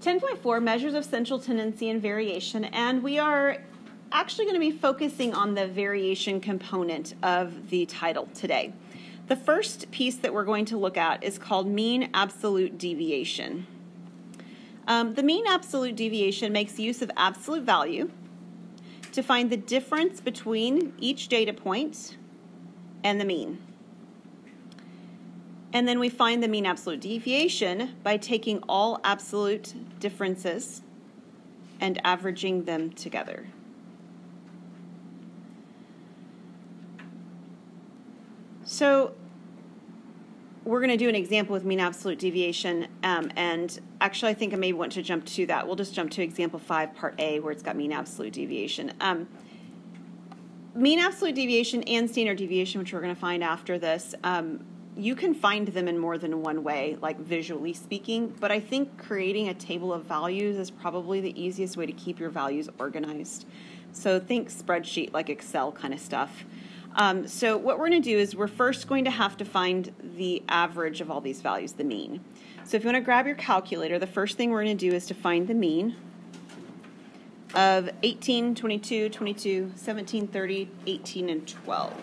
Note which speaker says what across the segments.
Speaker 1: 10.4, measures of central tendency and variation, and we are actually going to be focusing on the variation component of the title today. The first piece that we're going to look at is called mean absolute deviation. The mean absolute deviation makes use of absolute value to find the difference between each data point and the mean. And then we find the mean absolute deviation by taking all absolute differences and averaging them together. So we're going to do an example with mean absolute deviation, and actually I think I may want to jump to that. We'll just jump to example 5, part A, where it's got mean absolute deviation. Mean absolute deviation and standard deviation, which we're going to find after this, you can find them in more than one way, like visually speaking, but I think creating a table of values is probably the easiest way to keep your values organized. So think spreadsheet, like Excel kind of stuff. So what we're going to do is we're first going to have to find the average of all these values, the mean. So if you want to grab your calculator, the first thing we're going to do is to find the mean of 18, 22, 22, 17, 30, 18, and 12.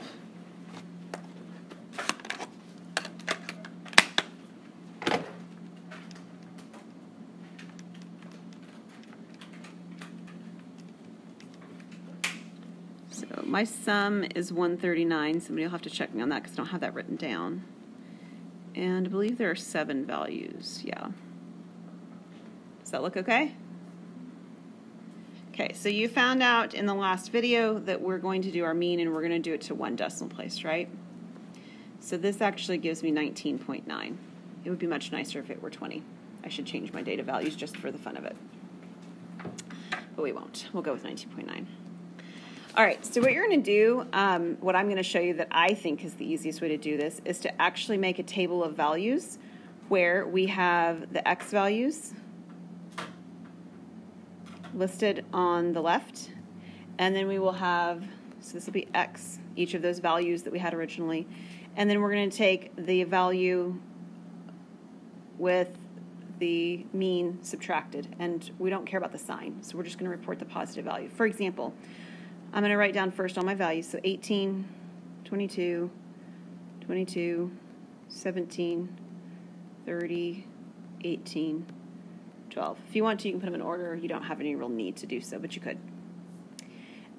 Speaker 1: My sum is 139. Somebody will have to check me on that because I don't have that written down. And I believe there are 7 values. Yeah. Does that look okay? Okay, so you found out in the last video that we're going to do our mean and we're going to do it to 1 decimal place, right? So this actually gives me 19.9. It would be much nicer if it were 20. I should change my data values just for the fun of it. But we won't. We'll go with 19.9. All right, so what you're going to do, what I'm going to show you that I think is the easiest way to do this, is to actually make a table of values where we have the x values listed on the left, and then we will have, so this will be x, each of those values that we had originally, and then we're going to take the value with the mean subtracted, and we don't care about the sign, so we're just going to report the positive value. For example, I'm going to write down first all my values. So 18, 22, 22, 17, 30, 18, 12. If you want to, you can put them in order. You don't have any real need to do so, but you could.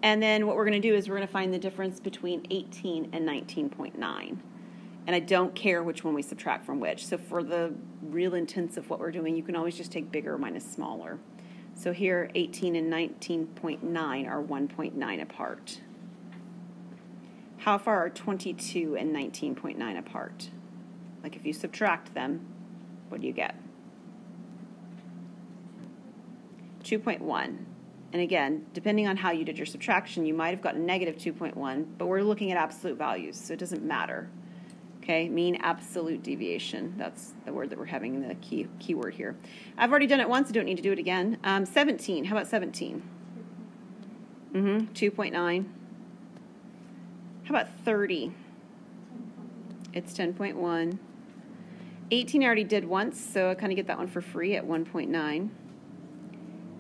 Speaker 1: And then what we're going to do is we're going to find the difference between 18 and 19.9. And I don't care which one we subtract from which. So for the real intents of what we're doing, you can always just take bigger minus smaller. So here, 18 and 19.9 are 1.9 apart. How far are 22 and 19.9 apart? Like if you subtract them, what do you get? 2.1. And again, depending on how you did your subtraction, you might have gotten negative 2.1, but we're looking at absolute values, so it doesn't matter. Okay, mean absolute deviation. That's the word that we're having in the key word here. I've already done it once. I don't need to do it again. 17. How about 17? 2.9. How about 30? It's 10.1. 18 I already did once, so I kind of get that one for free at 1.9.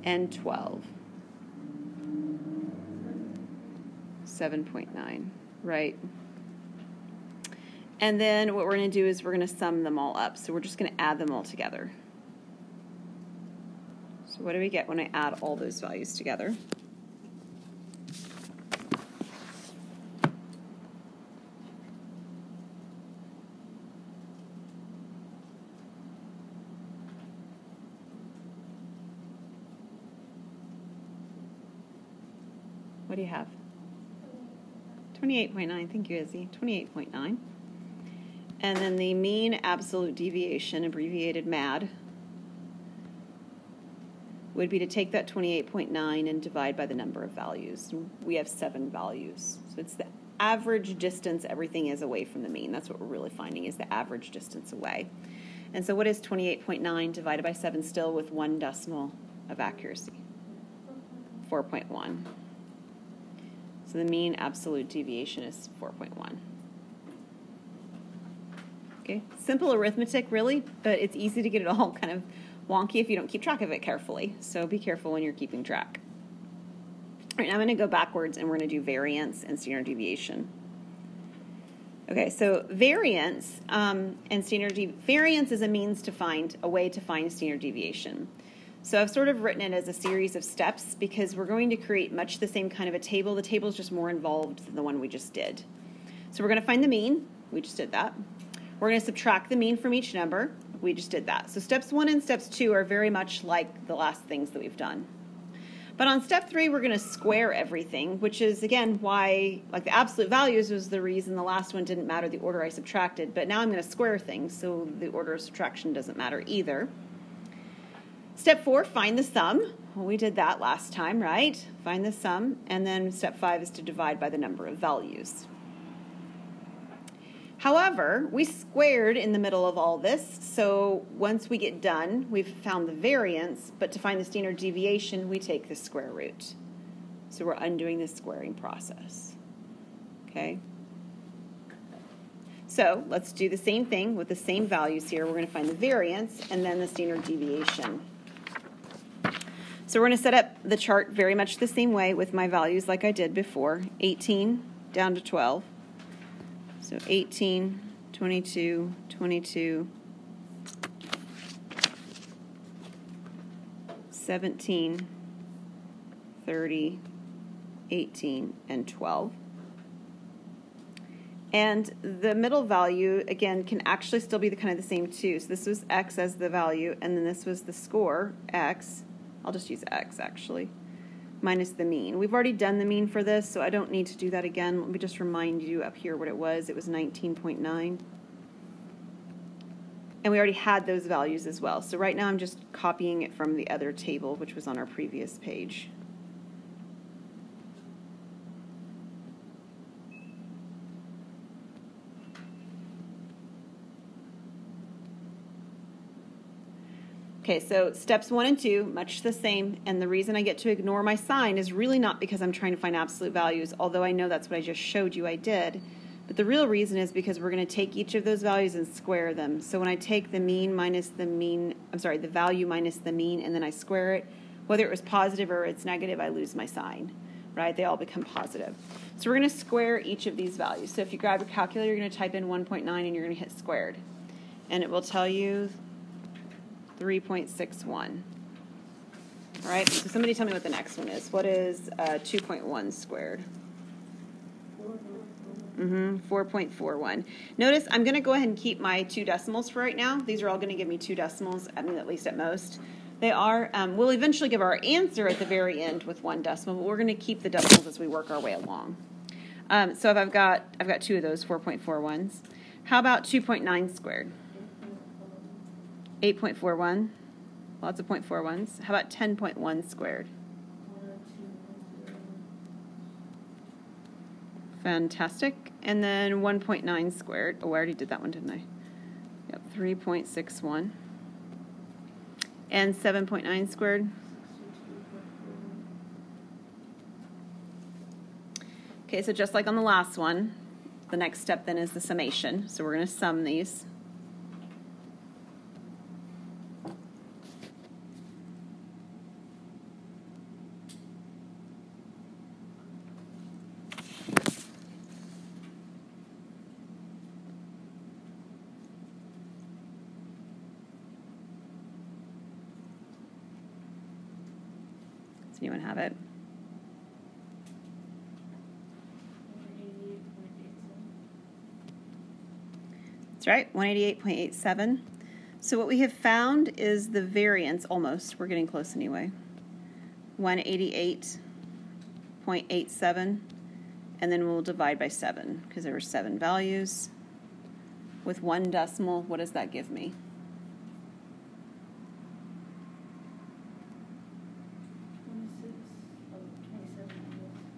Speaker 1: And 12. 7.9. Right. And then what we're going to do is we're going to sum them all up. So we're just going to add them all together. So what do we get when I add all those values together? What do you have? 28.9. Thank you, Izzy. 28.9. And then the mean absolute deviation, abbreviated MAD, would be to take that 28.9 and divide by the number of values. We have 7 values. So it's the average distance everything is away from the mean. That's what we're really finding, is the average distance away. And so what is 28.9 divided by 7 still with 1 decimal of accuracy? 4.1. So the mean absolute deviation is 4.1. Okay, simple arithmetic really, but it's easy to get it all kind of wonky if you don't keep track of it carefully. So be careful when you're keeping track. All right, now I'm going to go backwards and we're going to do variance and standard deviation. Okay, so variance variance is a means to find a way to find standard deviation. So I've sort of written it as a series of steps because we're going to create much the same kind of a table. The table is just more involved than the one we just did. So we're going to find the mean. We just did that. We're going to subtract the mean from each number. We just did that. So steps 1 and steps 2 are very much like the last things that we've done. But on step 3, we're going to square everything, which is, again, why, like the absolute values was the reason the last one didn't matter, the order I subtracted. But now I'm going to square things, so the order of subtraction doesn't matter either. Step 4, find the sum. Well, we did that last time, right? Find the sum. And then step 5 is to divide by the number of values. However, we squared in the middle of all this, so once we get done, we've found the variance, but to find the standard deviation, we take the square root. So we're undoing the squaring process. Okay? So let's do the same thing with the same values here. We're going to find the variance and then the standard deviation. So we're going to set up the chart very much the same way with my values like I did before, 18 down to 12. So 18, 22, 22, 17, 30, 18, and 12. And the middle value, again, can actually still be kind of the same too. So this was x as the value, and then this was the score, x. I'll just use x, actually, minus the mean. We've already done the mean for this, so I don't need to do that again. Let me just remind you up here what it was. It was 19.9. And we already had those values as well. So right now I'm just copying it from the other table, which was on our previous page. Okay, so steps 1 and 2, much the same, and the reason I get to ignore my sign is really not because I'm trying to find absolute values, although I know that's what I just showed you I did, but the real reason is because we're going to take each of those values and square them. So when I take the mean minus the mean, the value minus the mean, and then I square it, whether it was positive or it's negative, I lose my sign, right? They all become positive. So we're going to square each of these values. So if you grab your calculator, you're going to type in 1.9 and you're going to hit squared, and it will tell you 3.61. All right, so somebody tell me what the next one is. What is 2.1 squared? 4.41. Notice I'm going to go ahead and keep my 2 decimals for right now. These are all going to give me 2 decimals, I mean, at least at most. They are, we'll eventually give our answer at the very end with 1 decimal, but we're going to keep the decimals as we work our way along. So if I've got 2 of those 4.41s. How about 2.9 squared? 8.41, lots of 0.41s. How about 10.1 squared? Fantastic. And then 1.9 squared. Oh, I already did that one, didn't I? Yep, 3.61. And 7.9 squared? Okay, so just like on the last one, the next step then is the summation. So we're going to sum these. Does anyone have it? That's right, 188.87. So what we have found is the variance, almost, we're getting close anyway, 188.87, and then we'll divide by 7, because there were 7 values. With 1 decimal, what does that give me?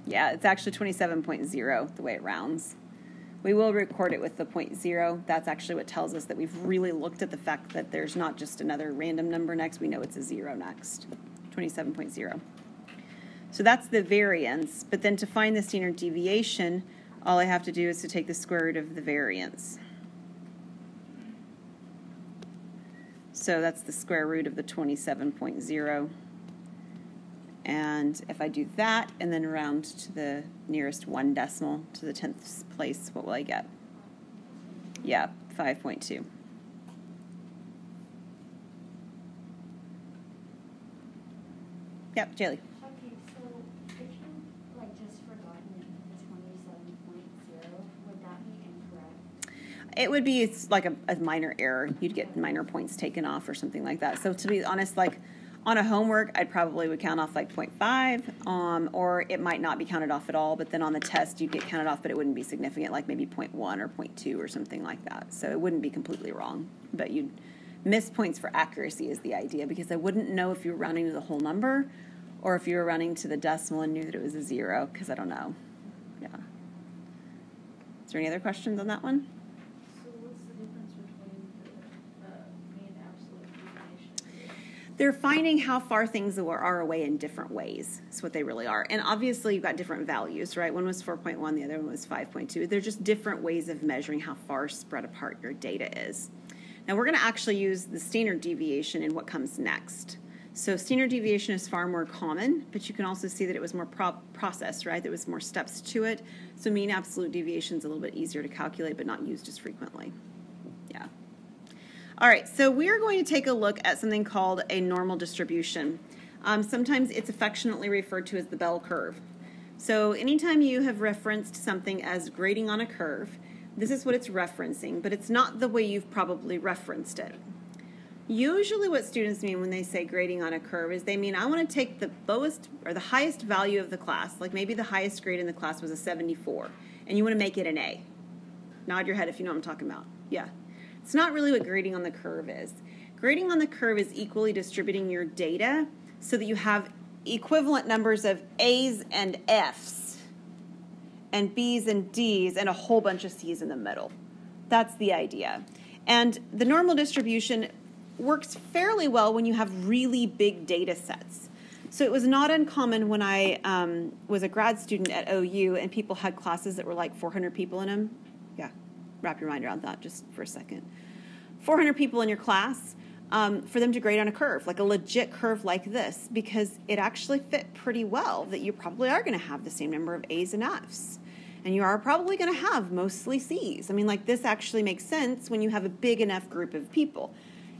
Speaker 1: Yeah, it's actually 27.0, the way it rounds. We will record it with the 0.0. That's actually what tells us that we've really looked at the fact that there's not just another random number next. We know it's a 0 next, 27.0. So that's the variance. But then to find the standard deviation, all I have to do is to take the square root of the variance. So that's the square root of the 27.0. And if I do that and then round to the nearest 1 decimal to the 10th place, what will I get? Yeah, 5.2. Yep, Jaylee.
Speaker 2: Okay, so if you just forgotten the 27.0, would that be incorrect?
Speaker 1: It would be like a minor error. You'd get minor points taken off or something like that. So to be honest, like on a homework, I probably would count off like 0.5, or it might not be counted off at all, but then on the test you'd get counted off, but it wouldn't be significant, like maybe 0.1 or 0.2 or something like that. So it wouldn't be completely wrong, but you'd miss points for accuracy is the idea, because I wouldn't know if you were rounding to the whole number or if you were rounding to the decimal and knew that it was a 0, because I don't know. Yeah. Is there any other questions on that one?
Speaker 3: So what's the difference between the mean absolute deviation?
Speaker 1: They're finding how far things are away in different ways. That's what they really are. And obviously you've got different values, right? One was 4.1, the other one was 5.2. They're just different ways of measuring how far spread apart your data is. Now we're going to actually use the standard deviation in what comes next. So standard deviation is far more common, but you can also see that it was more processed, right? There was more steps to it. So mean absolute deviation is a little bit easier to calculate, but not used as frequently. Yeah. All right, so we are going to take a look at something called a normal distribution. Sometimes it's affectionately referred to as the bell curve. So anytime you have referenced something as grading on a curve, this is what it's referencing, but it's not the way you've probably referenced it. Usually what students mean when they say grading on a curve is they mean I want to take the lowest or the highest value of the class, like maybe the highest grade in the class was a 74, and you want to make it an A. Nod your head if you know what I'm talking about. Yeah. It's not really what grading on the curve is. Grading on the curve is equally distributing your data so that you have equivalent numbers of A's and F's and B's and D's and a whole bunch of C's in the middle. That's the idea. And the normal distribution works fairly well when you have really big data sets. So it was not uncommon when I was a grad student at OU and people had classes that were like 400 people in them. Yeah, wrap your mind around that just for a second. 400 people in your class, for them to grade on a curve, like a legit curve like this, because it actually fit pretty well that you probably are going to have the same number of A's and F's. And you are probably going to have mostly C's. I mean, like this actually makes sense when you have a big enough group of people.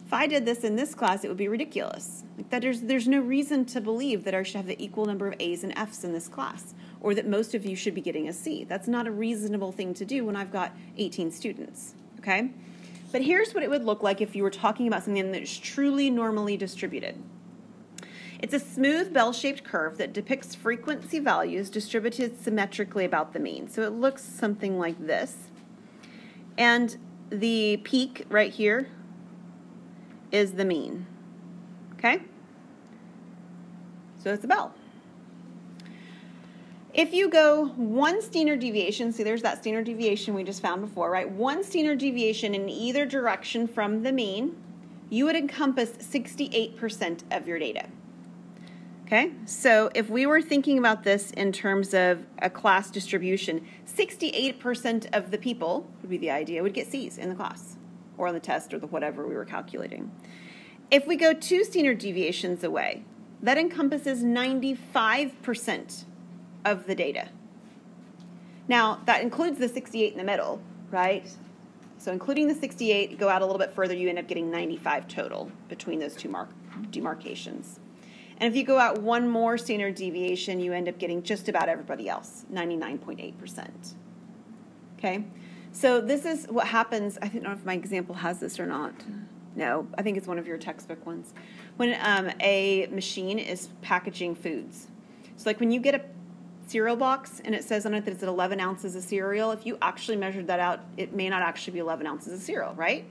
Speaker 1: If I did this in this class, it would be ridiculous. Like that there's no reason to believe that I should have the equal number of A's and F's in this class, or that most of you should be getting a C. That's not a reasonable thing to do when I've got 18 students, okay? But here's what it would look like if you were talking about something that's truly normally distributed. It's a smooth bell-shaped curve that depicts frequency values distributed symmetrically about the mean. So it looks something like this. And the peak right here is the mean, okay? So it's a bell. If you go one standard deviation, see there's that standard deviation we just found before, right? One standard deviation in either direction from the mean, you would encompass 68% of your data. Okay, so if we were thinking about this in terms of a class distribution, 68% of the people, would be the idea, would get C's in the class or on the test or the whatever we were calculating. If we go 2 standard deviations away, that encompasses 95% of the data. Now, that includes the 68 in the middle, right? So including the 68, go out a little bit further, you end up getting 95 total between those two demarcations. And if you go out one more standard deviation, you end up getting just about everybody else, 99.8%. Okay? So this is what happens. I don't know if my example has this or not. No, I think it's one of your textbook ones. When a machine is packaging foods. So like when you get a cereal box and it says on it that it's 11 ounces of cereal, if you actually measured that out, it may not actually be 11 ounces of cereal, right?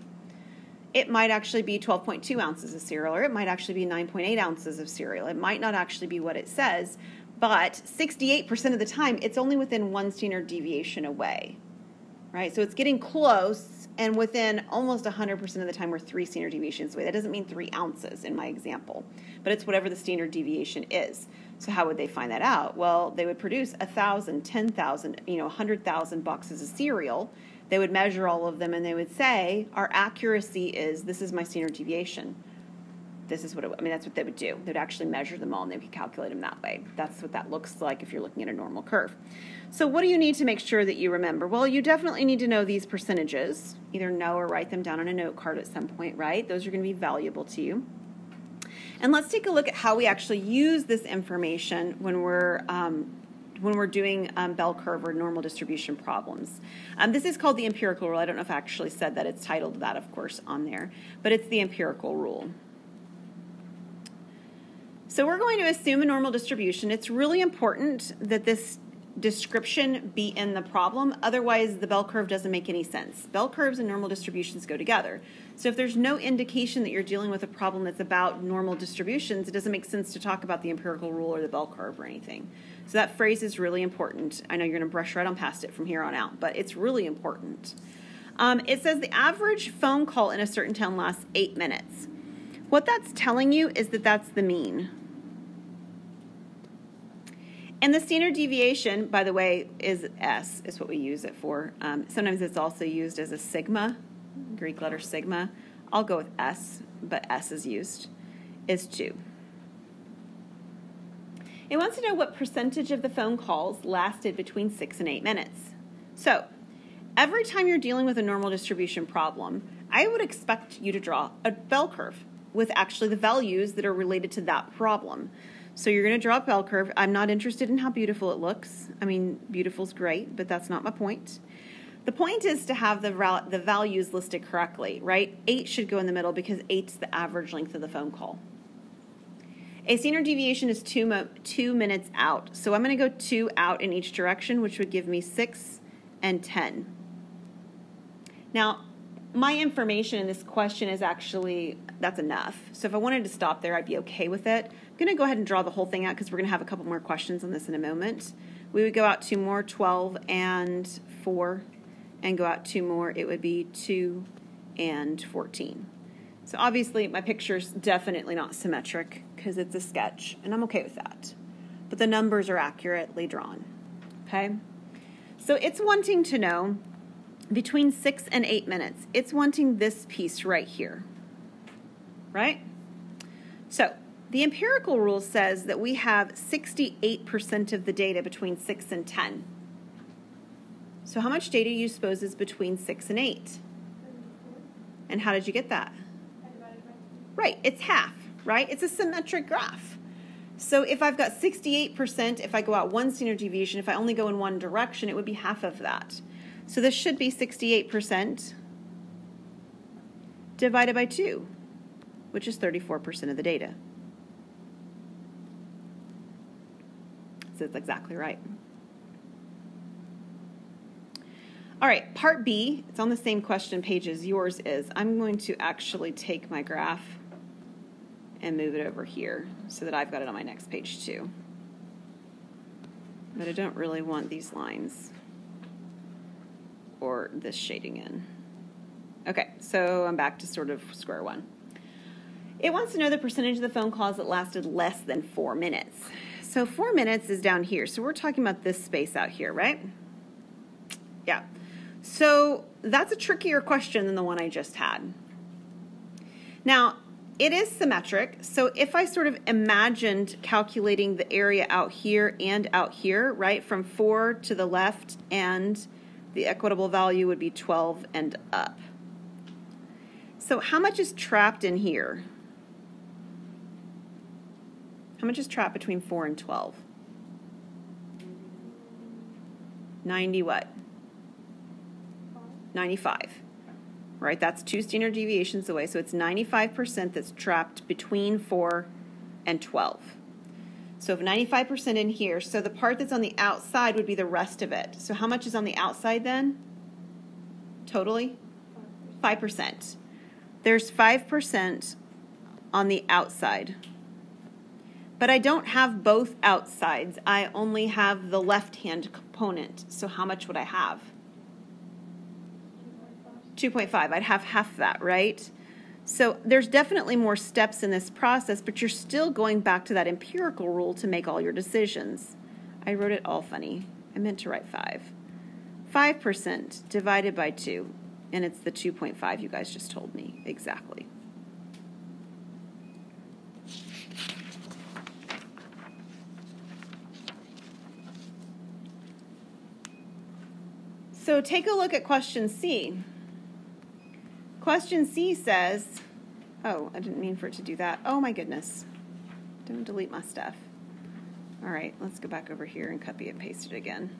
Speaker 1: It might actually be 12.2 ounces of cereal, or it might actually be 9.8 ounces of cereal. It might not actually be what it says, but 68% of the time, it's only within 1 standard deviation away, right? So it's getting close, and within almost 100% of the time, we're 3 standard deviations away. That doesn't mean 3 ounces in my example, but it's whatever the standard deviation is. So how would they find that out? Well, they would produce 1,000, 10,000, 100,000 boxes of cereal. They would measure all of them and they would say, our accuracy is, this is my standard deviation. This is what that's what they would do. They would actually measure them all and they would calculate them that way. That's what that looks like if you're looking at a normal curve. So what do you need to make sure that you remember? Well, you definitely need to know these percentages. Either know or write them down on a note card at some point, right? Those are going to be valuable to you. And let's take a look at how we actually use this information when we're doing bell curve or normal distribution problems. This is called the empirical rule. I don't know if I actually said that. It's titled that, of course, on there. But it's the empirical rule. So we're going to assume a normal distribution. It's really important that this description be in the problem. Otherwise, the bell curve doesn't make any sense. Bell curves and normal distributions go together. So if there's no indication that you're dealing with a problem that's about normal distributions, it doesn't make sense to talk about the empirical rule or the bell curve or anything. So that phrase is really important. I know you're going to brush right on past it from here on out, but it's really important. It says the average phone call in a certain town lasts 8 minutes. What that's telling you is that that's the mean. And the standard deviation, by the way, is S, is what we use it for. Sometimes it's also used as a sigma, Greek letter sigma. I'll go with S, but S is used, is 2. It wants to know what percentage of the phone calls lasted between 6 and 8 minutes. So, every time you're dealing with a normal distribution problem, I would expect you to draw a bell curve with actually the values that are related to that problem. So you're going to draw a bell curve. I'm not interested in how beautiful it looks. I mean, beautiful's great, but that's not my point. The point is to have the values listed correctly, right? 8 should go in the middle because 8's the average length of the phone call. A standard deviation is 2 minutes out. So I'm going to go 2 out in each direction, which would give me 6 and 10. Now, my information in this question is actually, that's enough. So if I wanted to stop there, I'd be okay with it. I'm going to go ahead and draw the whole thing out because we're going to have a couple more questions on this in a moment. We would go out 2 more, 12 and 4, and go out 2 more. It would be 2 and 14. So obviously my picture's definitely not symmetric because it's a sketch, and I'm okay with that. But the numbers are accurately drawn, okay? So it's wanting to know between 6 and 8 minutes. It's wanting this piece right here, right? So the empirical rule says that we have 68% of the data between 6 and 10. So how much data do you suppose is between 6 and 8? And how did you get that? Right, it's half, right? It's a symmetric graph. So if I've got 68%, if I go out 1 standard deviation, if I only go in one direction, it would be half of that. So this should be 68% divided by 2, which is 34% of the data. So it's exactly right. All right, part B, it's on the same question page as yours is. I'm going to actually take my graph and move it over here so that I've got it on my next page too. But I don't really want these lines or this shading in. Okay, so I'm back to sort of square one. It wants to know the percentage of the phone calls that lasted less than 4 minutes. So 4 minutes is down here. So we're talking about this space out here, right? Yeah. So that's a trickier question than the one I just had. Now, it is symmetric. So if I sort of imagined calculating the area out here and out here, right, from 4 to the left, and the equitable value would be 12 and up. So how much is trapped in here? How much is trapped between 4 and 12? 90 what? 95. Right, that's 2 standard deviations away, so it's 95% that's trapped between 4 and 12. So if 95% in here, so the part that's on the outside would be the rest of it. So how much is on the outside then? Totally? 5%. There's 5% on the outside. But I don't have both outsides. I only have the left-hand component. So how much would I have? 2.5. I'd have half that, right? So there's definitely more steps in this process, but you're still going back to that empirical rule to make all your decisions. I wrote it all funny. I meant to write 5. 5% divided by 2, and it's the 2.5 you guys just told me exactly. So take a look at question C. Question C says, oh, I didn't mean for it to do that. Oh my goodness. Don't delete my stuff. All right, let's go back over here and copy and paste it again.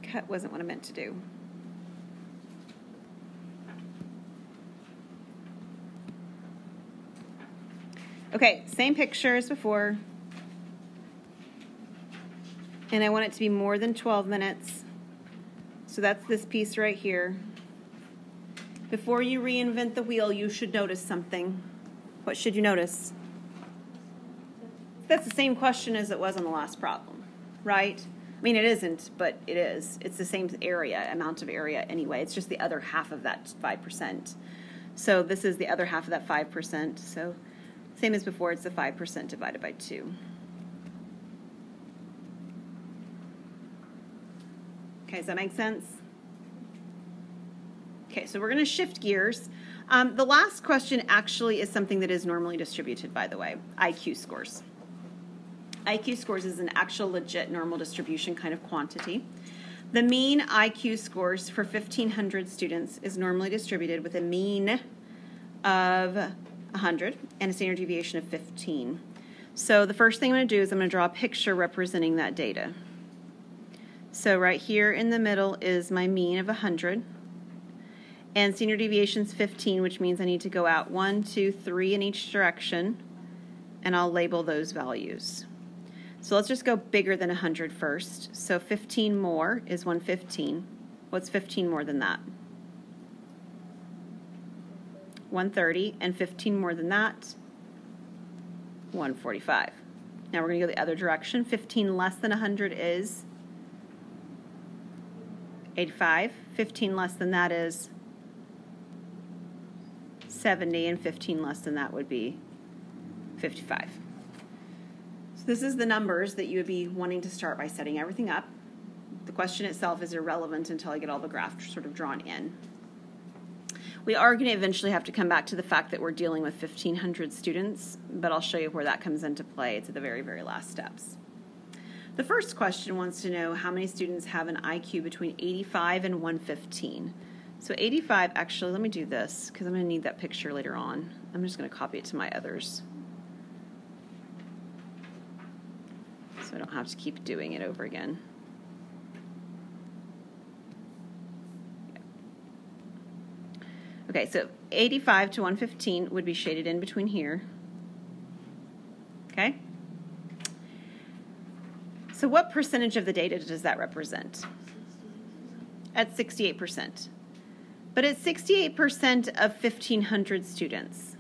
Speaker 1: Cut wasn't what I meant to do. Okay, same picture as before. And I want it to be more than 12 minutes. So that's this piece right here. Before you reinvent the wheel, you should notice something. What should you notice? That's the same question as it was on the last problem, right? I mean, it isn't, but it is. It's the same area, amount of area anyway. It's just the other half of that 5%. So this is the other half of that 5%. So same as before, it's the 5% divided by 2. Okay, does that make sense? Okay, so we're going to shift gears. The last question actually is something that is normally distributed, by the way, IQ scores. IQ scores is an actual legit normal distribution kind of quantity. The mean IQ scores for 1,500 students is normally distributed with a mean of 100 and a standard deviation of 15. So the first thing I'm going to do is I'm going to draw a picture representing that data. So right here in the middle is my mean of 100. And standard deviation is 15, which means I need to go out 1, 2, 3 in each direction, and I'll label those values. So let's just go bigger than 100 first. So 15 more is 115. What's 15 more than that? 130, and 15 more than that, 145. Now we're going to go the other direction. 15 less than 100 is 85. 15 less than that is 70, and 15 less than that would be 55. So this is the numbers that you would be wanting to start by setting everything up. The question itself is irrelevant until I get all the graphs sort of drawn in. We are going to eventually have to come back to the fact that we're dealing with 1,500 students, but I'll show you where that comes into play. It's at the very, very last steps. The first question wants to know how many students have an IQ between 85 and 115. So 85, actually, let me do this because I'm going to need that picture later on. I'm just going to copy it to my others so I don't have to keep doing it over again. Okay, so 85 to 115 would be shaded in between here. Okay? So what percentage of the data does that represent? At 68%. But it's 68% of 1,500 students.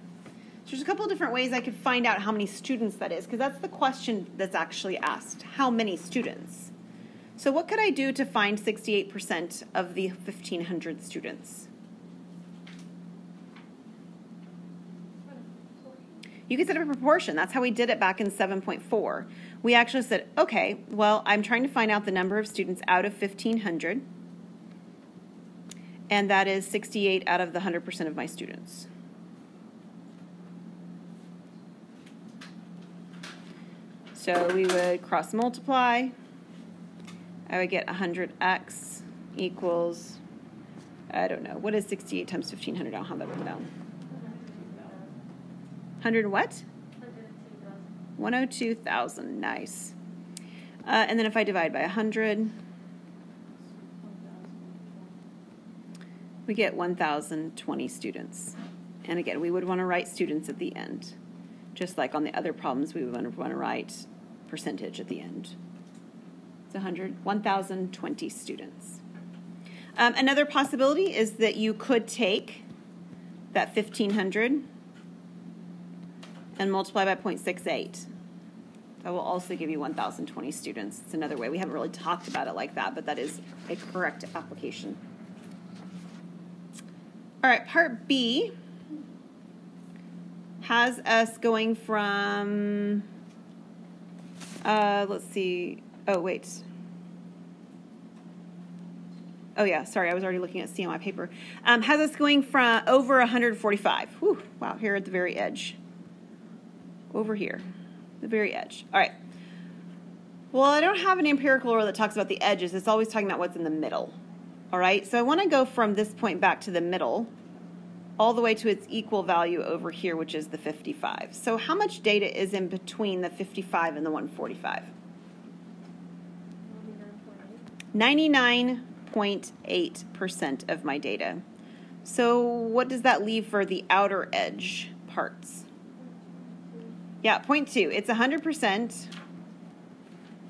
Speaker 1: So there's a couple of different ways I could find out how many students that is, because that's the question that's actually asked. How many students? So what could I do to find 68% of the 1,500 students? You could set up a proportion. That's how we did it back in 7.4. We actually said, okay, well, I'm trying to find out the number of students out of 1,500, and that is 68 out of the 100% of my students. So we would cross multiply. I would get 100x equals, I don't know, what is 68 times 1,500? I don't have that written down. 100 what? 102,000. Nice. And then if I divide by 100, we get 1,020 students. And again, we would want to write students at the end. Just like on the other problems, we would want to write percentage at the end. It's 1,020 students. Another possibility is that you could take that 1,500 and multiply by 0.68. That will also give you 1,020 students. It's another way. We haven't really talked about it like that, but that is a correct application. All right, part B has us going from, let's see, Oh, wait. Oh, yeah, sorry, I was already looking at C on my paper. Has us going from over 145. Whew, wow, here at the very edge. Over here, the very edge. All right. Well, I don't have an empirical rule that talks about the edges. It's always talking about what's in the middle. All right, so I want to go from this point back to the middle, all the way to its equal value over here, which is the 55. So how much data is in between the 55 and the 145? 99.8% of my data. So what does that leave for the outer edge parts? Yeah, 0.2. It's 100%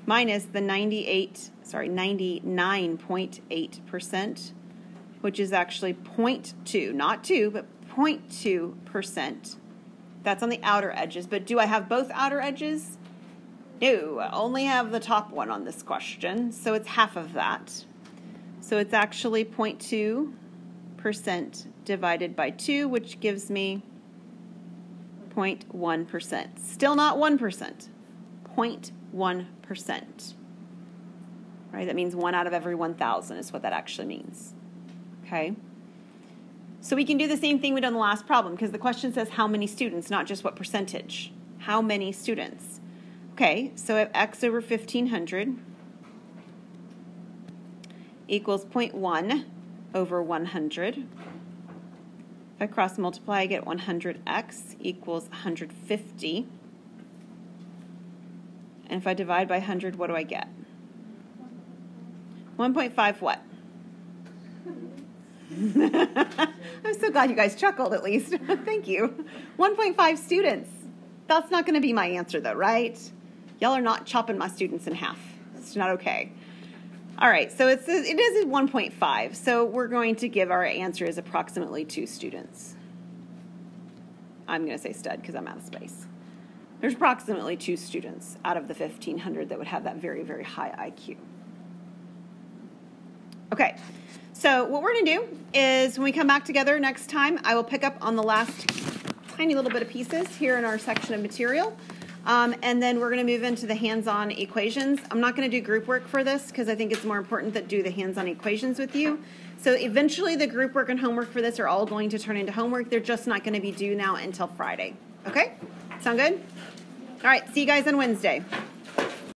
Speaker 1: minus the 99.8%, which is actually 0.2, not 2, but 0.2%. That's on the outer edges. But do I have both outer edges? No, I only have the top one on this question, so it's half of that. So it's actually 0.2% divided by 2, which gives me 0.1%. Still not 1%, 0.1%. Right? That means 1 out of every 1,000 is what that actually means. Okay? So we can do the same thing we did in the last problem, because the question says how many students, not just what percentage. How many students? Okay, so if x over 1,500 equals 0.1 over 100. If I cross multiply, I get 100x equals 150. And if I divide by 100, what do I get? 1.5 what? I'm so glad you guys chuckled at least. Thank you. 1.5 students. That's not going to be my answer though, right? Y'all are not chopping my students in half. It's not okay. All right, so it is 1.5. So we're going to give our answer as approximately 2 students. I'm going to say stud because I'm out of space. There's approximately 2 students out of the 1,500 that would have that very, very high IQ. Okay, so what we're going to do is when we come back together next time, I will pick up on the last tiny little bit of pieces here in our section of material. And then we're going to move into the hands-on equations. I'm not going to do group work for this because I think it's more important that do the hands-on equations with you. So eventually the group work and homework for this are all going to turn into homework. They're just not going to be due now until Friday. Okay? Sound good? All right, see you guys on Wednesday.